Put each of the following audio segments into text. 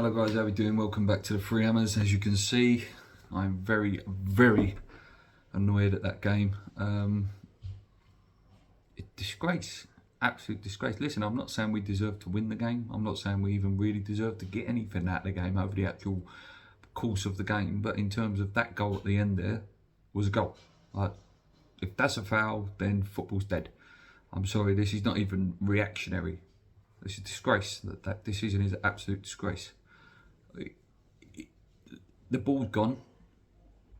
Hello guys, how are we doing? Welcome back to the Three Hammers. As you can see, I'm very annoyed at that game. Disgrace, absolute disgrace. Listen, I'm not saying we deserve to win the game. I'm not saying we even really deserve to get anything out of the game over the actual course of the game. But in terms of that goal at the end there, was a goal. Like, if that's a foul, then football's dead. I'm sorry, this is not even reactionary. This is a disgrace. That decision is an absolute disgrace. The ball's gone.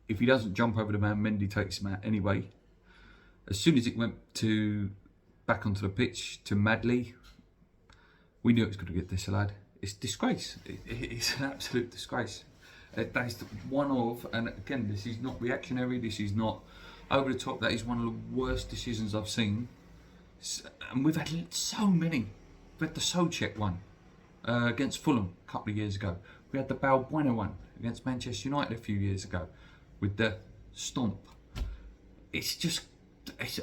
If he doesn't jump over the man, Mendy takes him out anyway. As soon as it went back onto the pitch to Madley, we knew it was going to get disallowed. It's a disgrace. It's an absolute disgrace. That is one of, and again, this is not reactionary. This is not over the top. That is one of the worst decisions I've seen. And we've had so many. We had the Soucek one against Fulham a couple of years ago. We had the Balbuena one against Manchester United a few years ago with the stomp. It's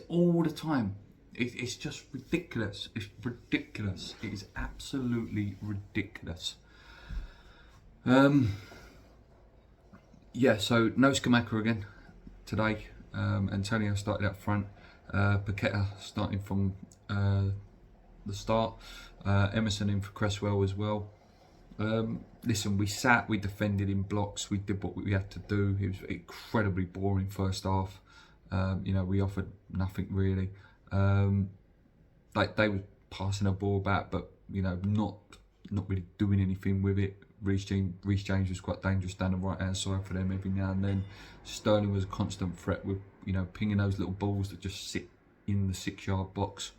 all the time. It's just ridiculous. It's ridiculous. It is absolutely ridiculous. Yeah, so no Skamaka again today. Antonio started up front. Paqueta starting from the start. Emerson in for Cresswell as well. Listen, we defended in blocks, we did what we had to do. It was incredibly boring first half. We offered nothing really. They were passing the ball back, but not really doing anything with it. Reece James was quite dangerous down the right hand side for them every now and then. Sterling was a constant threat with pinging those little balls that just sit in the 6-yard box.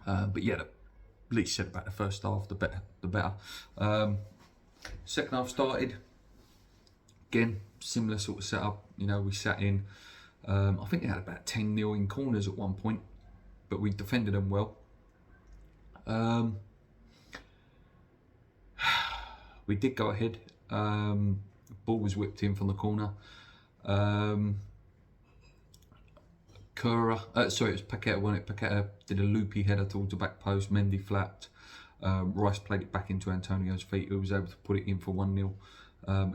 But yeah, the least said about the first half, the better. Second half started again, similar sort of setup. We sat in. I think they had about 10-0 in corners at one point, but we defended them well. We did go ahead. The ball was whipped in from the corner. It was Paqueta, wasn't it? Paqueta did a loopy header towards the back post. Mendy flapped. Rice played it back into Antonio's feet, who was able to put it in for 1-0.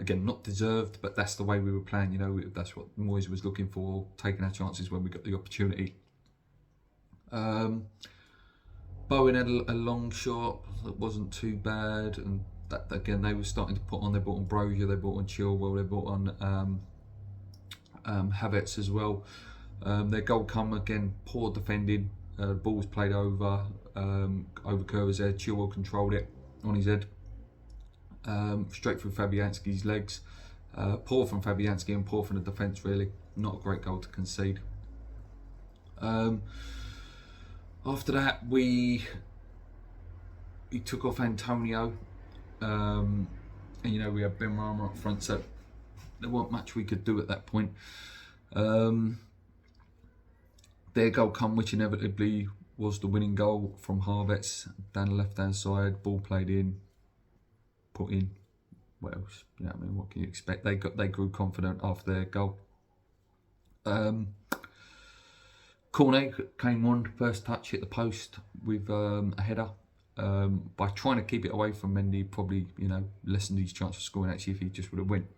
Again, not deserved, but that's the way we were playing. That's what Moyes was looking for, taking our chances when we got the opportunity. Bowen had a long shot that wasn't too bad, and that again they were starting to put on. They brought on Brozier, they brought on Chilwell, they brought on Havertz as well. Their goal come again, poor defending. The ball was played over Curver's head. Chilwell controlled it on his head, straight through Fabianski's legs. Poor from Fabianski and poor from the defence really. Not a great goal to concede. After that, we took off Antonio, and we had Ben Rama up front, so there wasn't much we could do at that point. Their goal come, which inevitably was the winning goal from Havertz down the left-hand side. Ball played in, put in. What else? What can you expect? They grew confident after their goal. Cornet came on, first touch hit the post with a header. By trying to keep it away from Mendy, probably lessened his chance of scoring. Actually, if he just would have went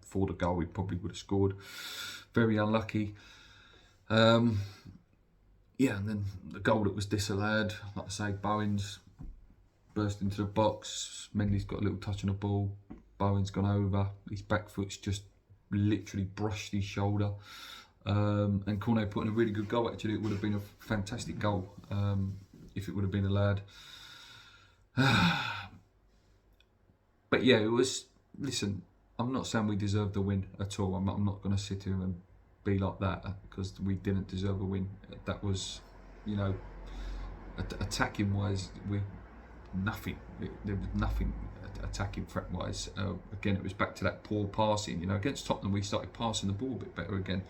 for the goal, he probably would have scored. Very unlucky. And then the goal that was disallowed, like I say, Bowen's burst into the box. Mendy's got a little touch on the ball. Bowen's gone over. His back foot's just literally brushed his shoulder. And Cornet put in a really good goal. Actually, it would have been a fantastic goal if it would have been allowed. But yeah, it was. Listen, I'm not saying we deserved the win at all. I'm not going to sit here and be like that because we didn't deserve a win. That was, attacking wise, we're nothing. There was nothing attacking threat wise. Again, it was back to that poor passing. Against Tottenham, we started passing the ball a bit better again.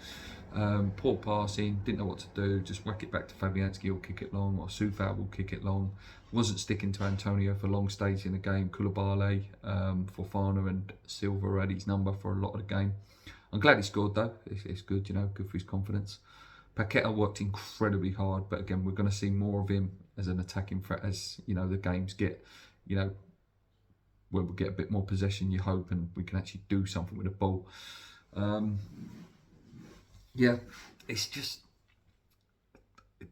Poor passing, didn't know what to do. Just whack it back to Fabianski or kick it long, or Soufal will kick it long. Wasn't sticking to Antonio for long stages in the game. Koulibaly, Fofana and Silva had his number for a lot of the game. I'm glad he scored though. It's good, good for his confidence. Paqueta worked incredibly hard, but again, we're going to see more of him as an attacking threat as the games get where we get a bit more possession, you hope, and we can actually do something with the ball. Yeah, it's just,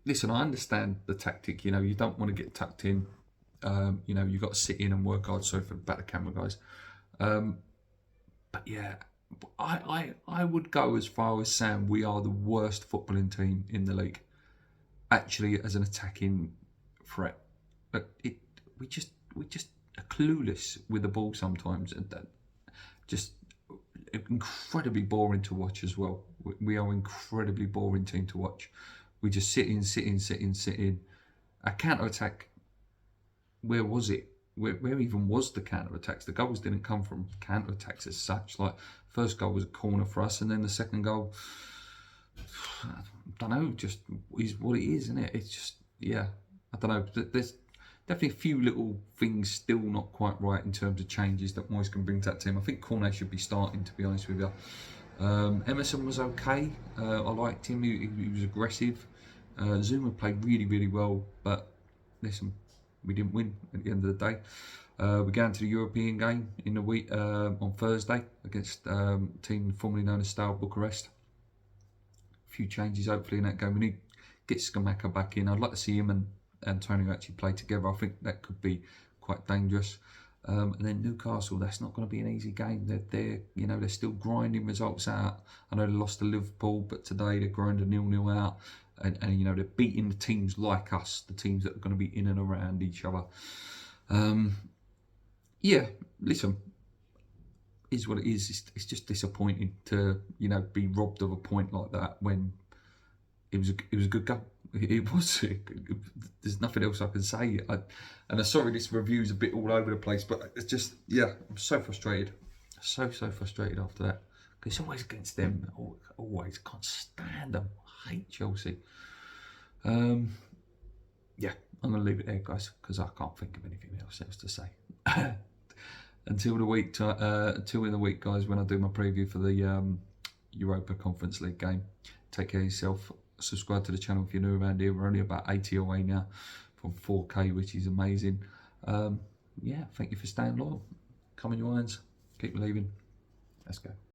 listen, I understand the tactic, you know, you don't want to get tucked in, you know, you've got to sit in and work hard. Sorry for the back of the camera, guys. But yeah, I would go as far as saying we are the worst footballing team in the league, actually, as an attacking threat. But we just are clueless with the ball sometimes, and that just incredibly boring to watch as well. We are an incredibly boring team to watch. We just sit in. Our counter attack, where was it? Where even was the counter attacks? The goals didn't come from counter attacks as such. Like, first goal was a corner for us, and then the second goal, I don't know, just is what it is, isn't it? It's just, yeah, I don't know. There's definitely a few little things still not quite right in terms of changes that Moyes can bring to that team. I think Cornet should be starting, to be honest with you. Emerson was okay. I liked him. He was aggressive. Zuma played really well, but listen, we didn't win at the end of the day. We're going to the European game in the week on Thursday against a team formerly known as Steaua Bucharest. A few changes hopefully in that game. We need to get Skamaka back in. I'd like to see him and Antonio actually play together. I think that could be quite dangerous. And then Newcastle, that's not going to be an easy game. They're still grinding results out. I know they lost to Liverpool, but today they grinded 0-0 out. And you know, they're beating the teams like us, the teams that are going to be in and around each other. Yeah, listen, is what it is. It's just disappointing to, you know, be robbed of a point like that when it was a good goal. It was. There's nothing else I can say. And I'm sorry this review's a bit all over the place, but it's just, yeah, I'm so frustrated. So frustrated after that. Because it's always against them. Always. Can't stand them. I hate Chelsea. Yeah, I'm going to leave it there, guys, because I can't think of anything else to say. Until in the week, guys, when I do my preview for the Europa Conference League game. Take care of yourself. Subscribe to the channel if you're new around here. We're only about 80 away now from 4K, which is amazing. Yeah, thank you for staying loyal. Come on, your irons. Keep believing. Let's go.